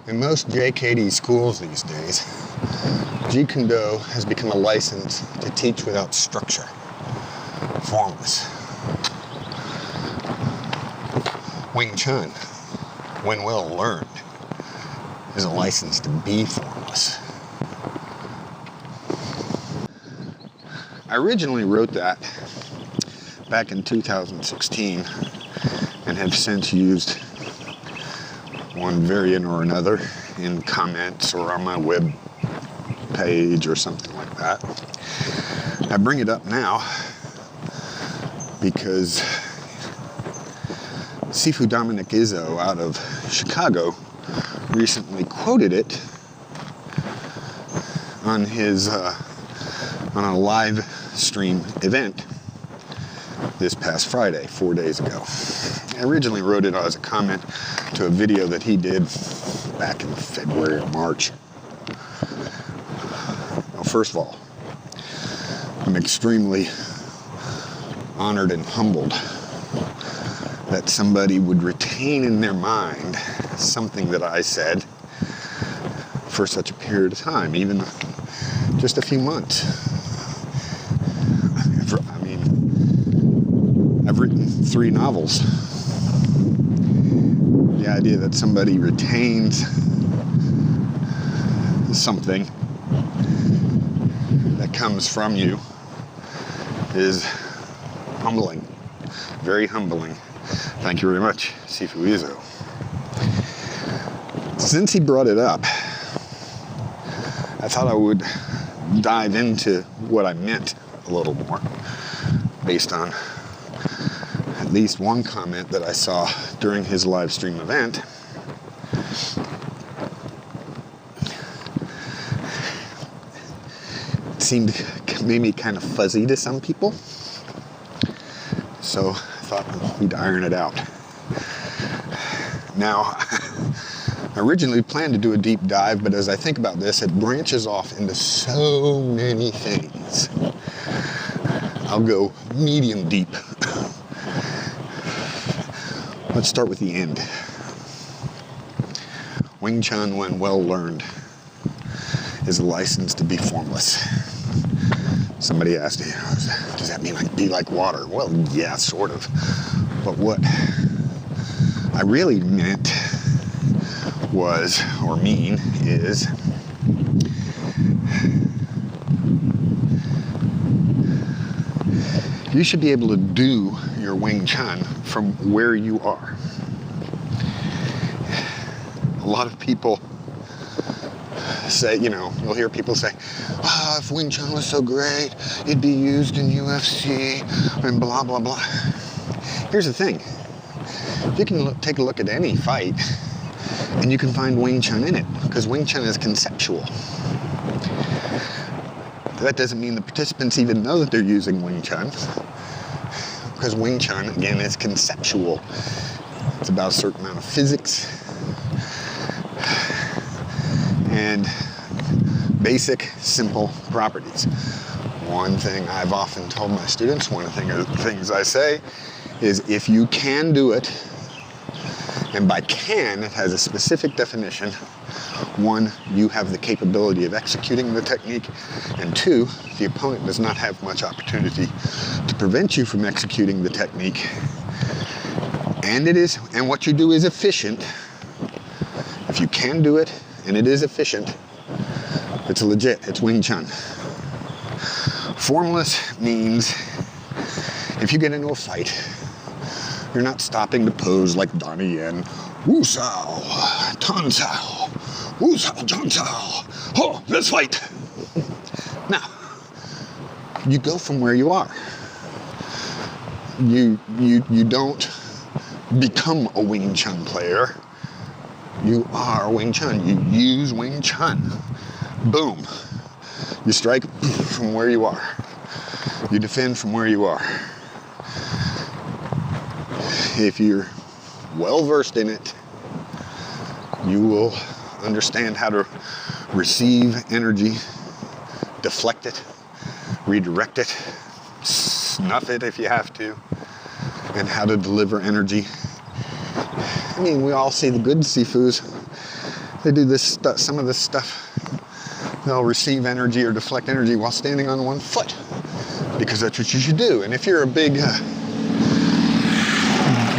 In most JKD schools these days, Jeet Kune Do has become a license to teach without structure, formless. Wing Chun, when well learned, is a license to be formless. I originally wrote that back in 2016 and have since used one variant or another in comments or on my web page or something like that. I bring it up now because Sifu Izzo out of Chicago recently quoted it on his on a live stream event this past Friday, 4 days ago. I originally wrote it as a comment to a video that he did back in February or March. Well, first of all, I'm extremely honored and humbled that somebody would retain in their mind something that I said for such a period of time, even just a few months. I've written 3 novels. The idea that somebody retains something that comes from you is humbling, very humbling. Thank you very much, Sifu Izzo. Since he brought it up, I thought I would dive into what I meant a little more, based on at least one comment that I saw during his live stream event. It seemed maybe kind of fuzzy to some people, so I thought we'd iron it out. Now, I originally planned to do a deep dive, but as I think about this, it branches off into so many things. I'll go medium deep. Let's start with the end. Wing Chun, when well learned, is a license to be formless. Somebody asked, does that mean be like water? Well, yeah, sort of. But what I really meant was, or mean, is you should be able to do your Wing Chun from where you are. A lot of people say, you'll hear people say, if Wing Chun was so great, it'd be used in UFC and blah, blah, blah. Here's the thing. You can take a look at any fight and you can find Wing Chun in it, because Wing Chun is conceptual. That doesn't mean the participants even know that they're using Wing Chun, because Wing Chun, again, is conceptual. It's about a certain amount of physics and basic, simple properties. One thing I've often told my students, one of the things I say, is if you can do it, and by can, it has a specific definition. 1, you have the capability of executing the technique, and 2, the opponent does not have much opportunity to prevent you from executing the technique. And what you do is efficient. If you can do it, and it is efficient, it's legit, it's Wing Chun. Formless means if you get into a fight, you're not stopping to pose like Donnie Yen. Wu Sao, Tan Sao, Wu Sao, Jan Sao. Oh, let's fight. Now, you go from where you are. You don't become a Wing Chun player. You are Wing Chun. You use Wing Chun. Boom. You strike from where you are. You defend from where you are. If you're well versed in it, you will understand how to receive energy, deflect it, redirect it, snuff it if you have to, and how to deliver energy. I mean, we all see the good Sifus They do this stuff, some of this stuff. They'll receive energy or deflect energy while standing on one foot, because that's what you should do. And if you're a big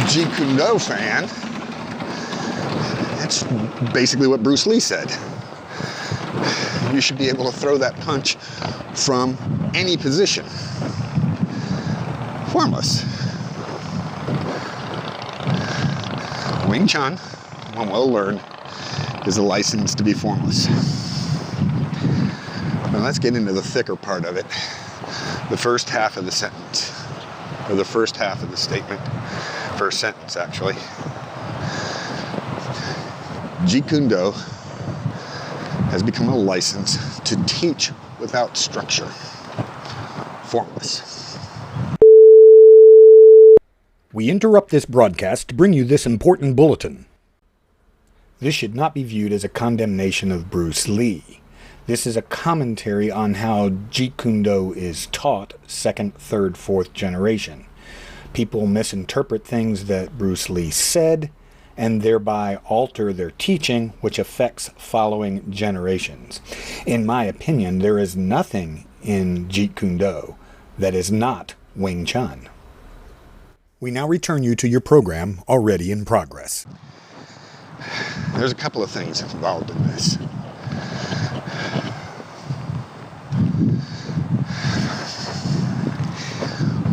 JKD fan, that's basically what Bruce Lee said. You should be able to throw that punch from any position. Formless. Wing Chun, when well learned, is a license to be formless. Now let's get into the thicker part of it. The first half of the sentence, or the first half of the statement, first sentence actually. JKD has become a license to teach without structure. Formless. We interrupt this broadcast to bring you this important bulletin. This should not be viewed as a condemnation of Bruce Lee. This is a commentary on how JKD is taught second, third, fourth generation. People misinterpret things that Bruce Lee said and thereby alter their teaching, which affects following generations. In my opinion, there is nothing in JKD that is not Wing Chun. We now return you to your program already in progress. There's a couple of things involved in this.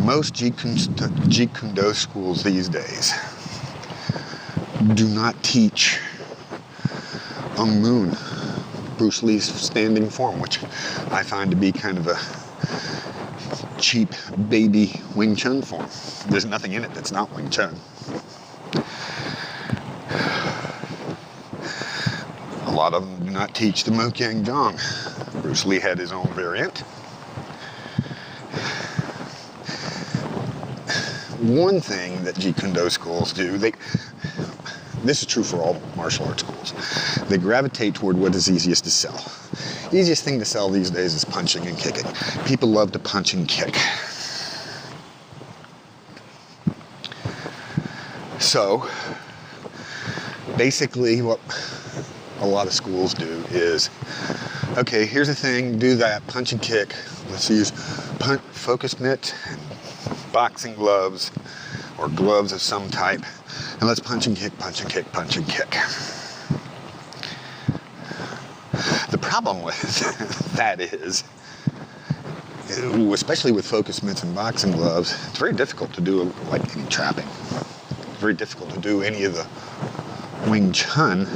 Most JKD schools these days do not teach a moon, Bruce Lee's standing form, which I find to be kind of a cheap baby Wing Chun form. There's nothing in it that's not Wing Chun. A lot of them do not teach the Mokyang Jong. Bruce Lee had his own variant. One thing that JKD schools do, this is true for all martial arts schools, they gravitate toward what is easiest to sell. Easiest thing to sell these days is punching and kicking. People love to punch and kick. So, basically what a lot of schools do is, okay, here's the thing, do that, punch and kick. Let's use focus mitts and boxing gloves or gloves of some type, and let's punch and kick, punch and kick, punch and kick. The problem with that is, especially with focus mitts and boxing gloves, it's very difficult to do like any trapping. It's very difficult to do any of the Wing Chun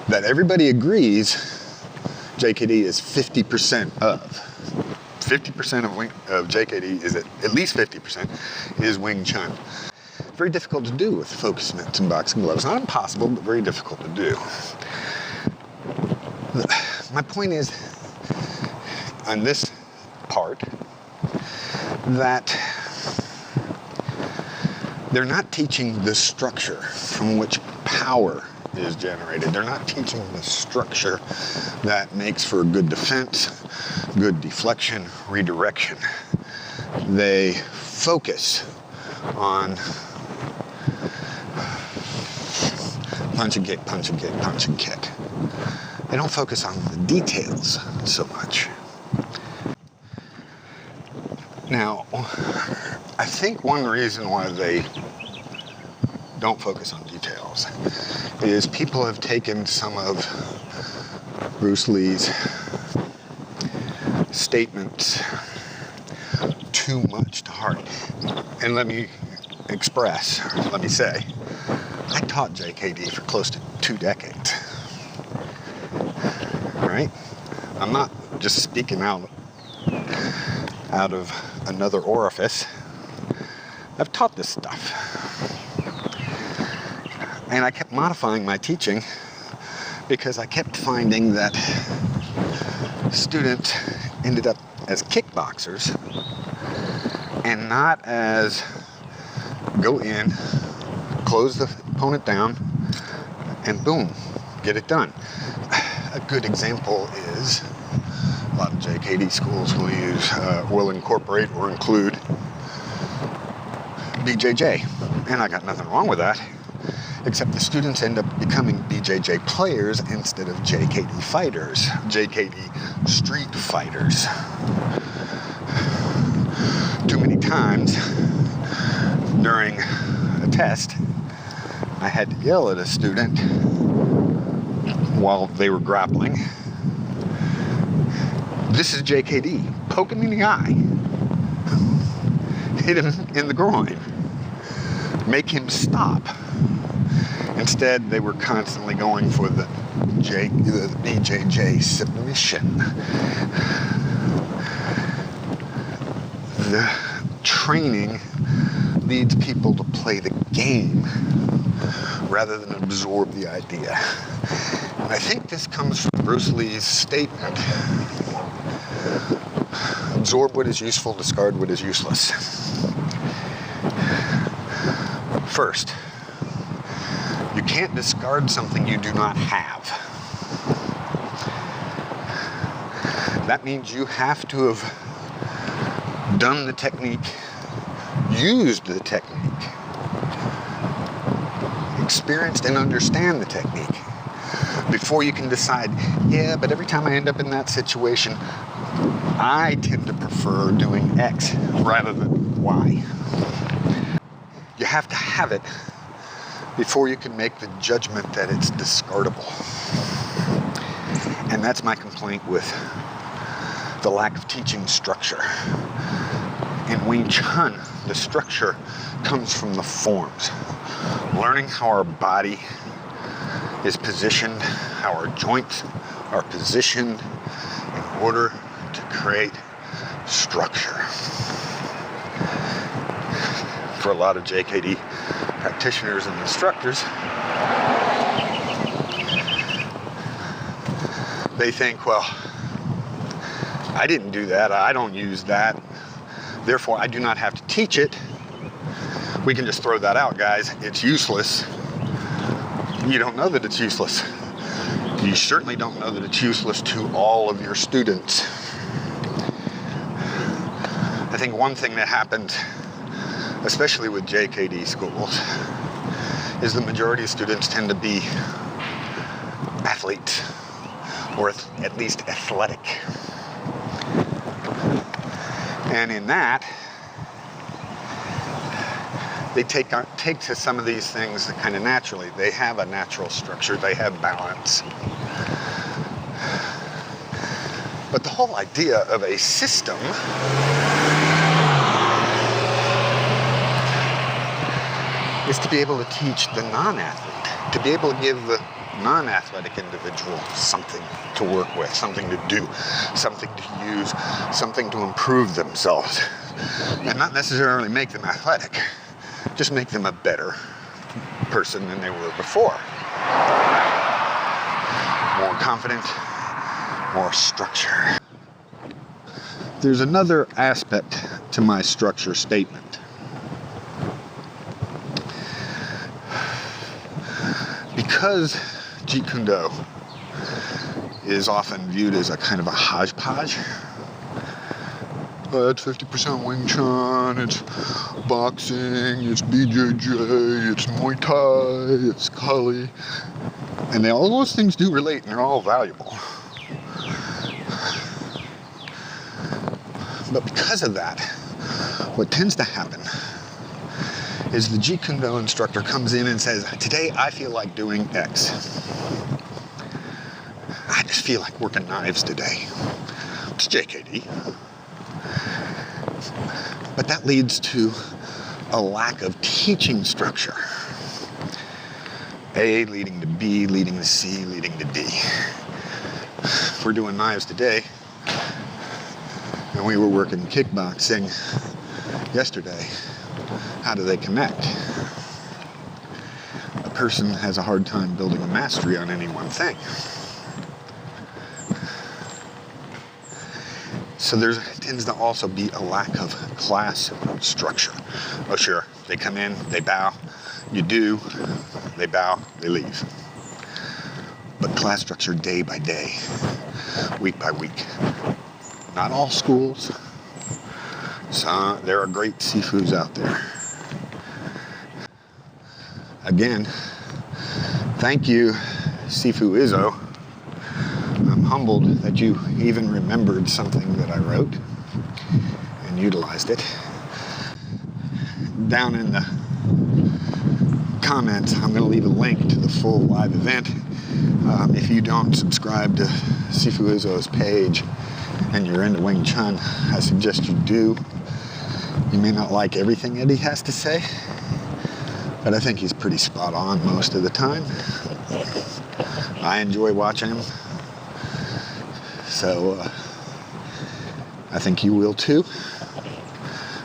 that everybody agrees JKD is 50% of. 50% of JKD is at least 50% is Wing Chun. Very difficult to do with focus mitts and boxing gloves. Not impossible, but very difficult to do. My point is, on this part, that they're not teaching the structure from which power is generated. They're not teaching the structure that makes for good defense, good deflection, redirection. They focus on punch and kick, punch and kick, punch and kick. They don't focus on the details so much. Now, I think one reason why they don't focus on details is people have taken some of Bruce Lee's statements too much to heart. And let me say, I taught JKD for close to 2 decades. Right? I'm not just speaking out of another orifice. I've taught this stuff. And I kept modifying my teaching because I kept finding that students ended up as kickboxers and not as go in, close the opponent down, and boom, get it done. A good example is a lot of JKD schools will incorporate or include BJJ, and I got nothing wrong with that. except the students end up becoming BJJ players instead of JKD fighters, JKD street fighters. Too many times during a test, I had to yell at a student while they were grappling. This is JKD. Poke him in the eye. Hit him in the groin. Make him stop. Instead, they were constantly going for the BJJ submission. The training leads people to play the game rather than absorb the idea. And I think this comes from Bruce Lee's statement: absorb what is useful, discard what is useless. First, you can't discard something you do not have. That means you have to have done the technique, used the technique, experienced and understand the technique before you can decide, yeah, but every time I end up in that situation, I tend to prefer doing X rather than Y. You have to have it before you can make the judgment that it's discardable. And that's my complaint with the lack of teaching structure. In Wing Chun, the structure comes from the forms. Learning how our body is positioned, how our joints are positioned in order to create structure. For a lot of JKD practitioners and instructors, they think, well, I didn't do that, I don't use that, therefore I do not have to teach it. We can just throw that out, guys. It's useless. You don't know that it's useless. You certainly don't know that it's useless to all of your students. I think one thing that happens, especially with JKD schools, is the majority of students tend to be athletes, or at least athletic. And in that, they take to some of these things kind of naturally. They have a natural structure, they have balance. But the whole idea of a system is to be able to teach the non-athlete, to be able to give the non-athletic individual something to work with, something to do, something to use, something to improve themselves. And not necessarily make them athletic, just make them a better person than they were before. More confident, more structure. There's another aspect to my structure statement. Because Jeet Kune Do is often viewed as a kind of a hodgepodge. It's 50% Wing Chun, it's boxing, it's BJJ, it's Muay Thai, it's Kali. And all those things do relate, and they're all valuable. But because of that, what tends to happen is the Jeet Kune Do instructor comes in and says, today I feel like doing X. I just feel like working knives today. It's JKD. But that leads to a lack of teaching structure. A leading to B, leading to C, leading to D. We're doing knives today, and we were working kickboxing yesterday. How do they connect? A person has a hard time building a mastery on any one thing. So there tends to also be a lack of class structure. Oh sure, they come in, they bow, you do, they bow, they leave. But class structure day by day, week by week. Not all schools. So there are great Sifus out there. Again, Thank you, Sifu Izzo. I'm humbled that you even remembered something that I wrote and utilized it. Down in the comments, I'm going to leave a link to the full live event. If you don't subscribe to Sifu Izzo's page and you're into Wing Chun, I suggest you do. You may not like everything that he has to say, but I think he's pretty spot on most of the time. I enjoy watching him, so I think you will too.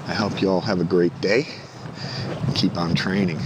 I hope you all have a great day and keep on training.